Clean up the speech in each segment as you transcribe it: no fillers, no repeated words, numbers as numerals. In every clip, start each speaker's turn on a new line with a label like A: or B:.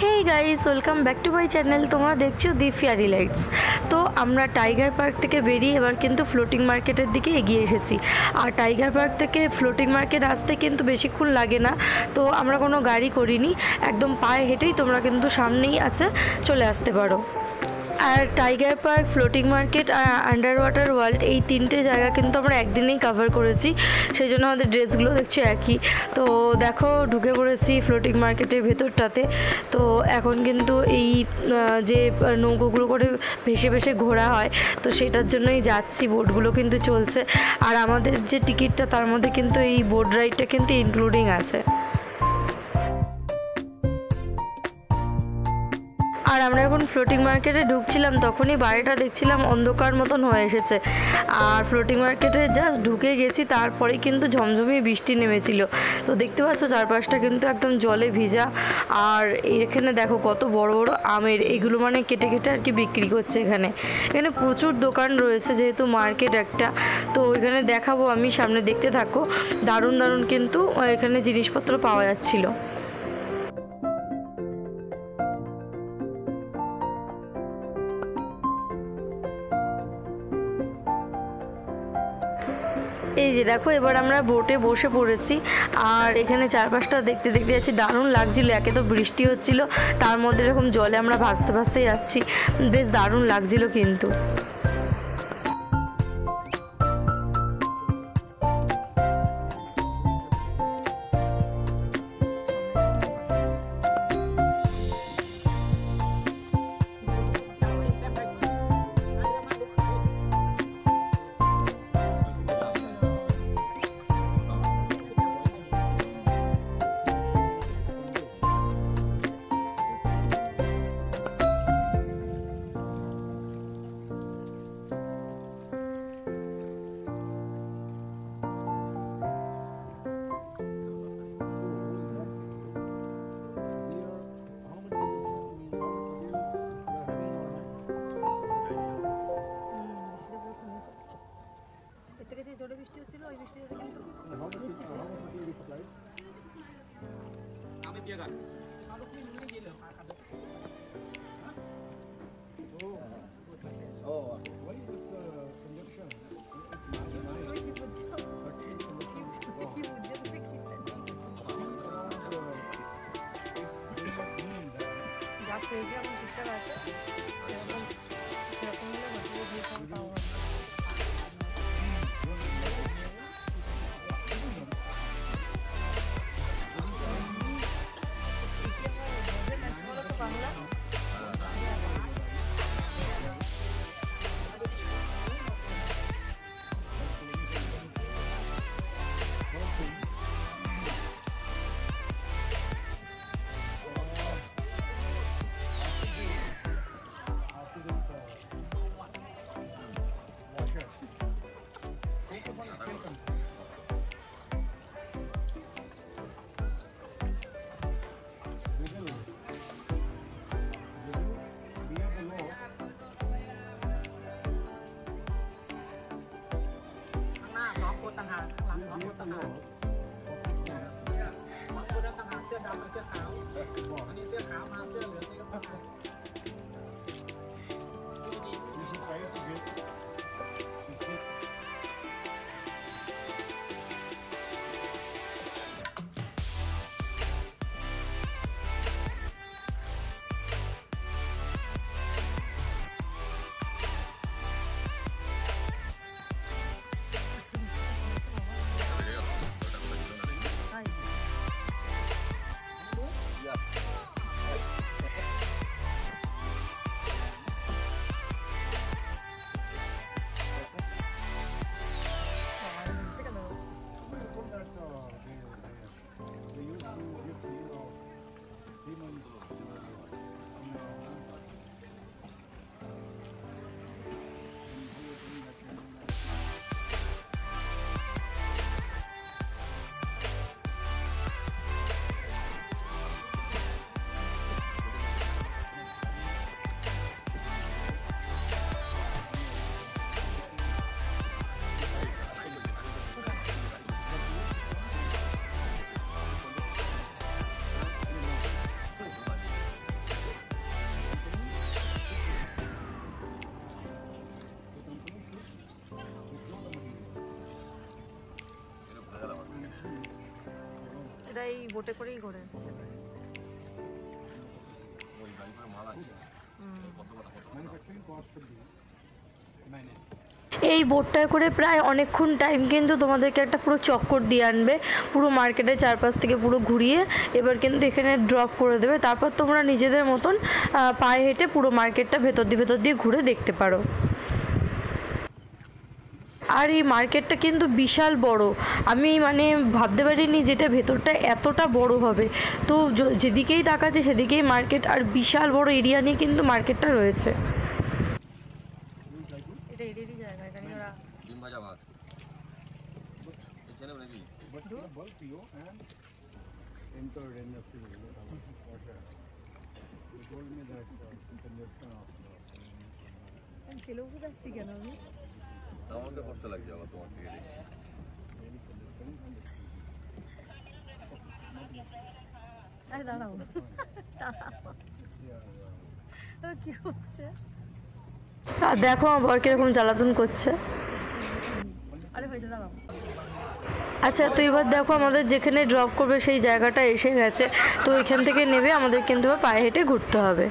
A: Hey guys, welcome back to my channel. তোমরা দেখছো দি fairy lights. তো আমরা টাইগার পার্ক থেকে বেরিয়ে এবার কিন্তু ফ্লোটিং মার্কেটের দিকে এগিয়ে এসেছি। আর টাইগার পার্ক থেকে ফ্লোটিং মার্কেট আসতে কিন্তু বেশিক্ষণ লাগে না। তো আমরা কোনো গাড়ি করিনি, একদম পায়ে হেঁটেই তোমরা কিন্তু সামনেই আছে, চলে আসতে পারো। আর টাইগার পার্ক, ফ্লোটিং মার্কেট আর আন্ডার ওয়াটার ওয়ার্ল্ড, এই তিনটে জায়গা কিন্তু আমরা একদিনেই কভার করেছি, সেই জন্য আমাদের ড্রেসগুলো দেখছি একই। তো দেখো, ঢুকে পড়েছি ফ্লোটিং মার্কেটের ভেতরটাতে। তো এখন কিন্তু এই যে নৌকোগুলো করে ভেসে ভেসে ঘোরা হয়, তো সেটার জন্যই যাচ্ছি। বোটগুলো কিন্তু চলছে, আর আমাদের যে টিকিটটা তার মধ্যে কিন্তু এই বোট রাইডটা কিন্তু ইনক্লুডিং আছে। আর আমরা এখন ফ্লোটিং মার্কেটে ঢুকছিলাম, তখনই বাইরেটা দেখছিলাম অন্ধকার মতন হয়ে এসেছে। আর ফ্লোটিং মার্কেটে জাস্ট ঢুকে গেছি, তারপরে কিন্তু ঝমঝমিয়ে বৃষ্টি নেমেছিল। তো দেখতে পাচ্ছ চারপাশটা কিন্তু একদম জলে ভিজা। আর এখানে দেখো কত বড় বড় আমের, এগুলো মানে কেটে কেটে আর কি বিক্রি করছে। এখানে প্রচুর দোকান রয়েছে, যেহেতু মার্কেট একটা। তো এখানে দেখাবো আমি, সামনে দেখতে থাকো। দারুণ দারুণ কিন্তু এখানে জিনিসপত্র পাওয়া যাচ্ছিলো। এই যে দেখো, এবার আমরা বোটে বসে পড়েছি। আর এখানে চারপাশটা দেখতে দেখতে যাচ্ছি, দারুণ লাগছিল। একে তো বৃষ্টি হচ্ছিল, তার মধ্যে এরকম জলে আমরা ভাসতে ভাসতে যাচ্ছি, বেশ দারুণ লাগছিল কিন্তু। জোরে বৃষ্টি হচ্ছিল, ওই বৃষ্টিতে কিন্তু যা পেয়েছি এখন ঠিকঠাক আছে, সেরকম সেরকম হলে হোটেলে দিয়ে পাওয়া হবে। এই বোটে করেই ঘোরে। এই বোটটায় করে প্রায় অনেকক্ষণ টাইম কিন্তু তোমাদেরকে একটা পুরো চক্কর দিয়ে আনবে, পুরো মার্কেটের চারপাশ থেকে পুরো ঘুরিয়ে এবার কিন্তু এখানে ড্রপ করে দেবে। তারপর তোমরা নিজেদের মতন পায়ে হেঁটে পুরো মার্কেটটা ভেতর দিয়ে ঘুরে দেখতে পারো। আর এই মার্কেটটা কিন্তু বিশাল বড়, আমি মানে ভাবতে পারিনি যেটা ভেতরটা এতটা বড় হবে। তো যেদিকেই তাকাচ্ছে সেদিকেই মার্কেট, আর বিশাল বড় এরিয়া নিয়ে কিন্তু মার্কেটটা রয়েছে।
B: আমাকে কষ্ট লাগছে আমার তোমার থেকে
A: আর দেখো আমার বর কিরকম জ্বালাতন করছে। আচ্ছা, তো এবার দেখো আমাদের যেখানে ড্রপ করবে সেই জায়গাটা এসে গেছে। তো এখান থেকে নেবে আমাদের কিন্তু পায়ে হেঁটে ঘুরতে হবে।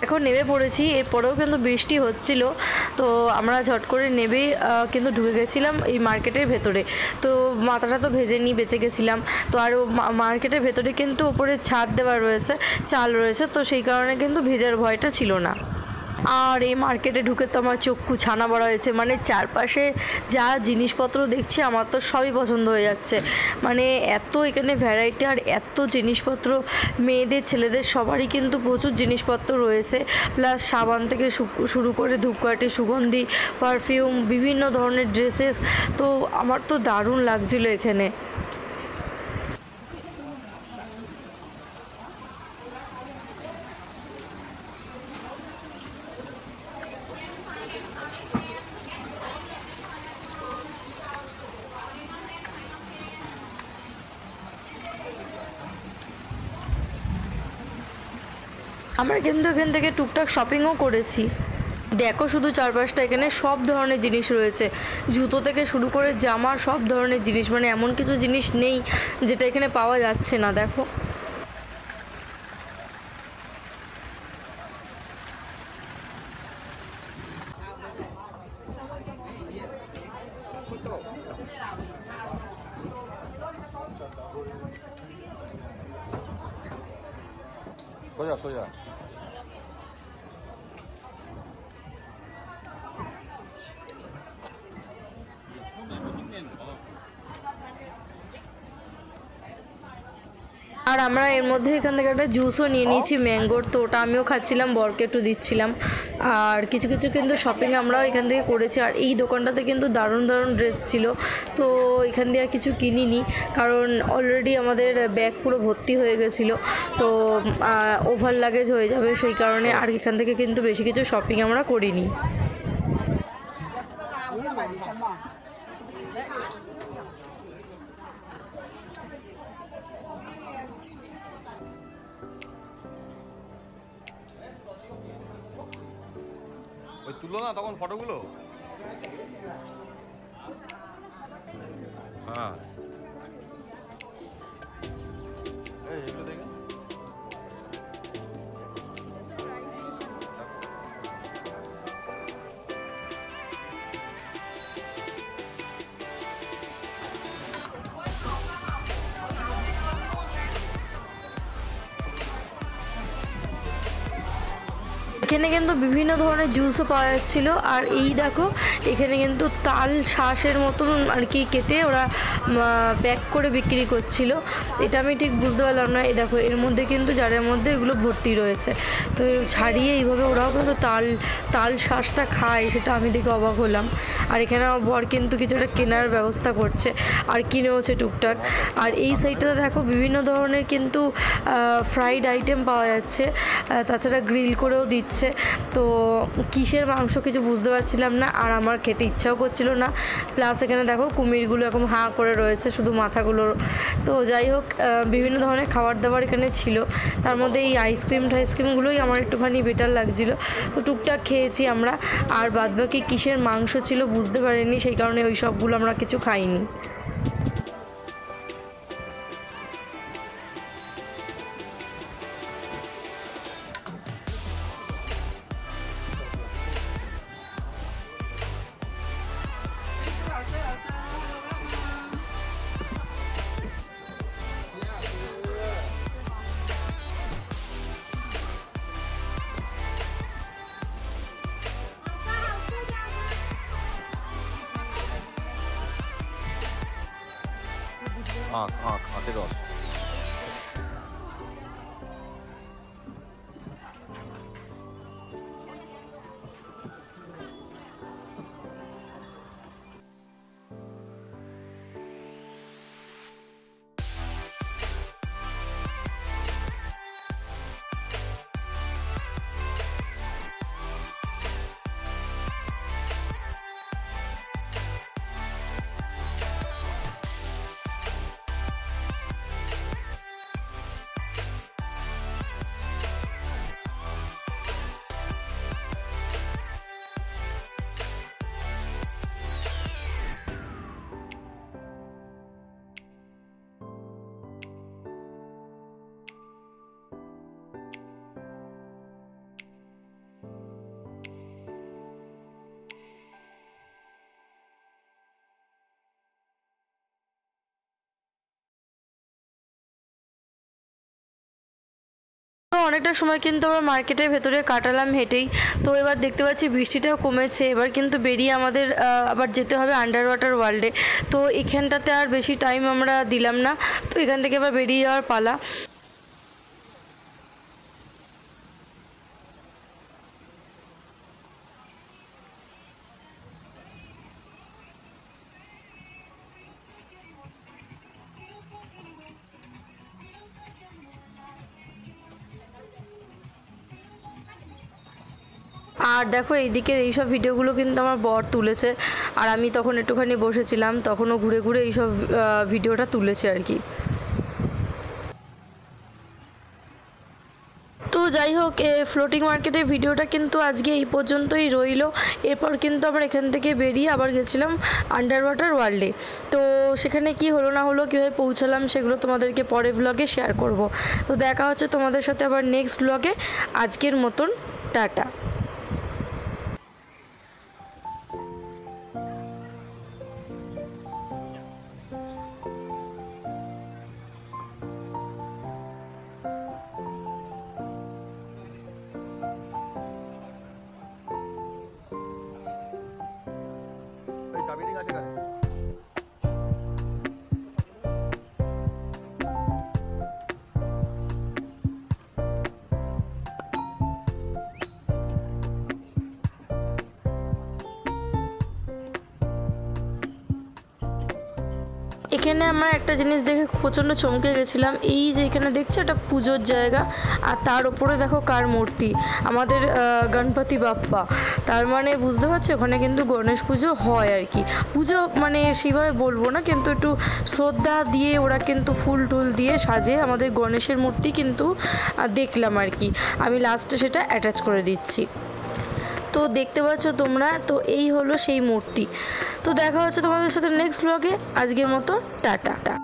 A: এখন নেমে পড়েছি, এরপরেও কিন্তু বৃষ্টি হচ্ছিল, তো আমরা ঝট করে নেবে কিন্তু ঢুকে গেছিলাম এই মার্কেটের ভেতরে। তো মাথাটা তো ভেজে নিয়ে বেঁচে গেছিলাম। তো আর মার্কেটের ভেতরে কিন্তু ওপরে ছাদ দেওয়া রয়েছে, চাল রয়েছে, তো সেই কারণে কিন্তু ভেজার ভয়টা ছিল না। আর এই মার্কেটে ঢুকে তো আমার চক্ষু ছানা বড়া হয়েছে, মানে চারপাশে যা জিনিসপত্র দেখছি আমার তো সবই পছন্দ হয়ে যাচ্ছে। মানে এত এখানে ভ্যারাইটি আর এত জিনিসপত্র, মেয়েদের ছেলেদের সবারই কিন্তু প্রচুর জিনিসপত্র রয়েছে। প্লাস সাবান থেকে শুরু করে ধূপকাঠি, সুগন্ধি, পারফিউম, বিভিন্ন ধরনের ড্রেসেস। তো আমার তো দারুণ লাগছিল এখানে। আমরা কিন্তু এখান থেকে টুকটাক শপিংও করেছি। দেখো শুধু চারপাশটা, এখানে সব ধরনের জিনিস রয়েছে, জুতো থেকে শুরু করে জামা, সব ধরনের জিনিস, মানে এমন কিছু জিনিস নেই যেটা এখানে পাওয়া যাচ্ছে না। দেখো
B: সোজা সোজা।
A: আর আমরা এর মধ্যে এখান থেকে একটা জুসও নিয়ে নিয়েছি ম্যাঙ্গোর, তো ওটা আমিও খাচ্ছিলাম, বরকে একটু দিচ্ছিলাম। আর কিছু কিছু কিন্তু শপিং আমরাও এখান থেকে করেছি। আর এই দোকানটাতে কিন্তু দারুণ দারুণ ড্রেস ছিল, তো এখান দিয়ে আর কিছু কিনিনি, কারণ অলরেডি আমাদের ব্যাগ পুরো ভর্তি হয়ে গেছিলো, তো ওভার লাগেজ হয়ে যাবে, সেই কারণে আর এখান থেকে কিন্তু বেশি কিছু শপিং আমরা করিনি।
B: ওই তুলো না তখন ফটোগুলো। হ্যাঁ এগুলো দেখে
A: এখানে কিন্তু বিভিন্ন ধরনের জুসও পাওয়া যাচ্ছিলো। আর এই দেখো এখানে কিন্তু তাল শাঁসের মতন আর কি কেটে ওরা প্যাক করে বিক্রি করছিল, এটা আমি ঠিক বুঝতে পারলাম না। এই দেখো এর মধ্যে কিন্তু জারের মধ্যে এগুলো ভর্তি রয়েছে, তো ছাড়িয়ে এইভাবে ওরাও কিন্তু তাল শাঁসটা খায়, সেটা আমি দেখে অবাক হলাম। আর এখানে আমার বর কিন্তু কিছু একটা কেনার ব্যবস্থা করছে আর কিনেওছে টুকটাক। আর এই সাইডটাতে দেখো বিভিন্ন ধরনের কিন্তু ফ্রাইড আইটেম পাওয়া যাচ্ছে, তাছাড়া গ্রিল করেও দিচ্ছে। তো কিসের মাংস কিছু বুঝতে পারছিলাম না, আর আমার খেতে ইচ্ছাও করছিল না। প্লাস এখানে দেখো কুমিরগুলো এরকম হাঁ করে রয়েছে শুধু মাথাগুলো। তো যাই হোক, বিভিন্ন ধরনের খাবার দাবার এখানে ছিল, তার মধ্যে এই আইসক্রিমগুলোই আমার একটুখানি বেটার লাগছিলো। তো টুকটাক খেয়েছি আমরা, আর বাদবাকি কিসের মাংস ছিল বুঝতে পারিনি, সেই কারণে ওই সবগুলো আমরা কিছু খাইনি।
B: আখের রস। তো অনেকটা সময় কিন্তু আমরা মার্কেটের ভেতরে কাটালাম হেঁটেই। তো এবার দেখতে পাচ্ছি বৃষ্টিটাও কমেছে, এবার কিন্তু বেরিয়ে আমাদের আবার যেতে হবে আন্ডার ওয়াটার ওয়ার্ল্ডে। তো এখানটাতে আর বেশি টাইম আমরা দিলাম না, তো এখান থেকে এবার বেরিয়ে যাওয়ার পালা। আর দেখো এইদিকের এইসব ভিডিওগুলো কিন্তু আমার বর তুলেছে, আর আমি তখন একটুখানি বসেছিলাম, তখনও ঘুরে ঘুরে এইসব ভিডিওটা তুলেছে আর কি। তো যাই হোক, ফ্লোটিং মার্কেটের ভিডিওটা কিন্তু আজকে এই পর্যন্তই রইলো। এরপর কিন্তু আমরা এখান থেকে বেরিয়ে আবার গেছিলাম আন্ডার ওয়াটার ওয়ার্ল্ডে। তো সেখানে কি হলো না হলো, কীভাবে পৌঁছালাম সেগুলো তোমাদেরকে পরে ভ্লগে শেয়ার করব। তো দেখা হচ্ছে তোমাদের সাথে আবার নেক্সট ভ্লগে। আজকের মতন টাটা। চাবি ঠিক আছে।
A: এখানে আমরা একটা জিনিস দেখে প্রচণ্ড চমকে গেছিলাম। এই যে এখানে দেখছো এটা পুজোর জায়গা, আর তার উপরে দেখো কার মূর্তি, আমাদের গণপতি বাপ্পা। তার মানে বুঝতে পারছো ওখানে কিন্তু গণেশ পুজো হয় আর কি। পুজো মানে সেভাবে বলবো না, কিন্তু একটু শ্রদ্ধা দিয়ে ওরা কিন্তু ফুল টুল দিয়ে সাজে আমাদের গণেশের মূর্তি কিন্তু দেখলাম আর কি। আমি লাস্টে সেটা অ্যাটাচ করে দিচ্ছি। তো দেখতে পাচ্ছ তোমরা, তো এই হলো সেই মূর্তি। তো দেখা হচ্ছে তোমাদের সাথে নেক্সট ব্লগে। আজকের মতো টাটা।